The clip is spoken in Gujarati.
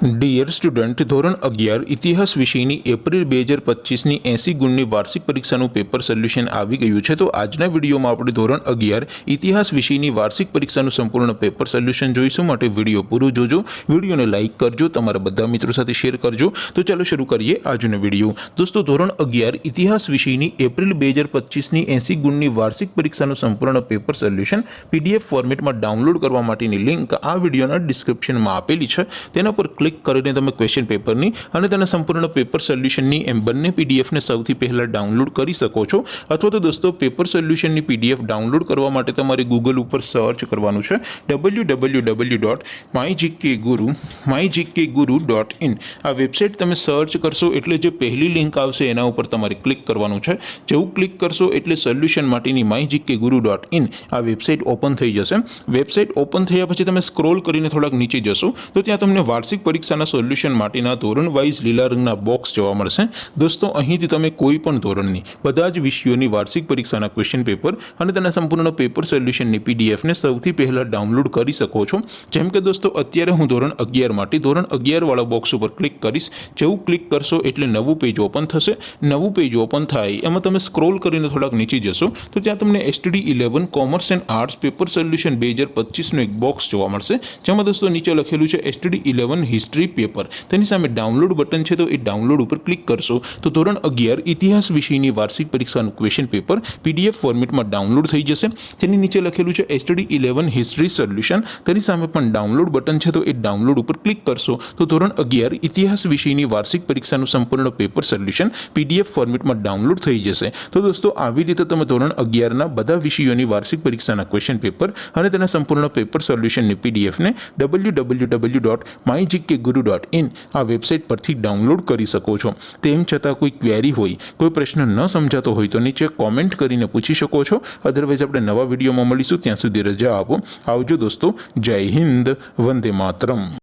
ડિયર સ્ટુડન્ટ, ધોરણ 11 ઇતિહાસ વિષયની એપ્રિલ 2025ની 80 ગુણની વાર્ષિક પરીક્ષાનું પેપર સોલ્યુશન આવી ગયું છે। તો આજના વિડીયોમાં આપણે ધોરણ 11 ઇતિહાસ વિષયની વાર્ષિક પરીક્ષાનું સંપૂર્ણ પેપર સોલ્યુશન જોઈશું। માટે વિડીયો પૂરો જોજો, વિડીયોને લાઇક કરજો, તમારા બધા મિત્રો સાથે શેર કરજો। તો ચાલો શરૂ કરીએ આજનો વિડીયો। દોસ્તો, ધોરણ 11 ઇતિહાસ વિષયની એપ્રિલ 2025ની 80 ગુણની વાર્ષિક પરીક્ષાનું સંપૂર્ણ પેપર સોલ્યુશન પીડીએફ ફોર્મેટમાં ડાઉનલોડ કરવા માટેની લિંક આ વિડીયોના ડિસ્ક્રિપ્શનમાં આપેલી છે। તેના પર ક્લિક કરીને તમે ક્વેશ્ચન પેપરની અને તેના સંપૂર્ણ પેપર સોલ્યુશનની એમ બંને પીડીએફને સૌથી પહેલાં ડાઉનલોડ કરી શકો છો। અથવા તો દોસ્તો, પેપર સોલ્યુશનની પીડીએફ ડાઉનલોડ કરવા માટે તમારે ગૂગલ ઉપર સર્ચ કરવાનું છે www.mygkguru.in। આ વેબસાઇટ તમે સર્ચ કરશો એટલે જે પહેલી લિંક આવશે એના ઉપર તમારે ક્લિક કરવાનું છે। જેવું ક્લિક કરશો એટલે સોલ્યુશન માટેની mygkguru.in આ વેબસાઇટ ઓપન થઈ જશે। વેબસાઇટ ઓપન થયા પછી તમે સ્ક્રોલ કરીને થોડાક નીચે જશો તો ત્યાં તમને વાર્ષિક પરીક્ષાના સોલ્યુશન માટેના ધોરણ વાઇઝ લીલા રંગના બોક્સ જોવા મળશે। દોસ્તો, અહીંથી તમે કોઈ પણ ધોરણની બધા જ વિષયોની વાર્ષિક પરીક્ષાના ક્વેશ્ચન પેપર અને તેના સંપૂર્ણ પેપર સોલ્યુશનની પીડીએફને સૌથી પહેલાં ડાઉનલોડ કરી શકો છો। જેમ કે દોસ્તો, અત્યારે હું ધોરણ 11 માટે ધોરણ 11 વાળા બોક્સ ઉપર ક્લિક કરીશ। જેવું ક્લિક કરશો એટલે નવું પેજ ઓપન થશે। નવું પેજ ઓપન થાય એમાં તમે સ્ક્રોલ કરીને થોડાક નીચે જશો તો ત્યાં તમને STD 11 commerce and arts paper solution 2025નું એક બોક્સ જોવા મળશે। જેમાં દોસ્તો નીચે લખેલું છે STD 11 હિસ્ટ્રી પેપર। તેની સામે ડાઉનલોડ બટન છે, તો એ ડાઉનલોડ ઉપર ક્લિક કરશો તો ધોરણ 11 ઇતિહાસ વિષયની વાર્ષિક પરીક્ષાનું ક્વેશ્ચન પેપર પીડીએફ ફોર્મેટમાં ડાઉનલોડ થઈ જશે। તેની નીચે લખેલું છે STD 11 હિસ્ટ્રી સોલ્યુશન। તેની સામે પણ ડાઉનલોડ બટન છે, તો એ ડાઉનલોડ ઉપર ક્લિક કરશો તો ધોરણ 11 ઇતિહાસ વિષયની વાર્ષિક પરીક્ષાનું સંપૂર્ણ પેપર સોલ્યુશન પીડીએફ ફોર્મેટમાં ડાઉનલોડ થઈ જશે। તો દોસ્તો, આવી રીતે તમે ધોરણ 11ના બધા વિષયોની વાર્ષિક પરીક્ષાના ક્વેશ્ચન પેપર અને તેના સંપૂર્ણ પેપર સોલ્યુશનની પીડીએફને www.mygkguru.in આ વેબસાઇટ પરથી ડાઉનલોડ કરી શકો છો। તેમ છતાં કોઈ ક્વેરી હોય, કોઈ પ્રશ્ન ન સમજાતો હોય તો નીચે કોમેન્ટ કરીને પૂછી શકો છો। અધરવાઇઝ આપણે નવા વિડીયોમાં મળીશું, ત્યાં સુધી રજા આપો। આવજો દોસ્તો, જય હિન્દ, વંદે માતરમ।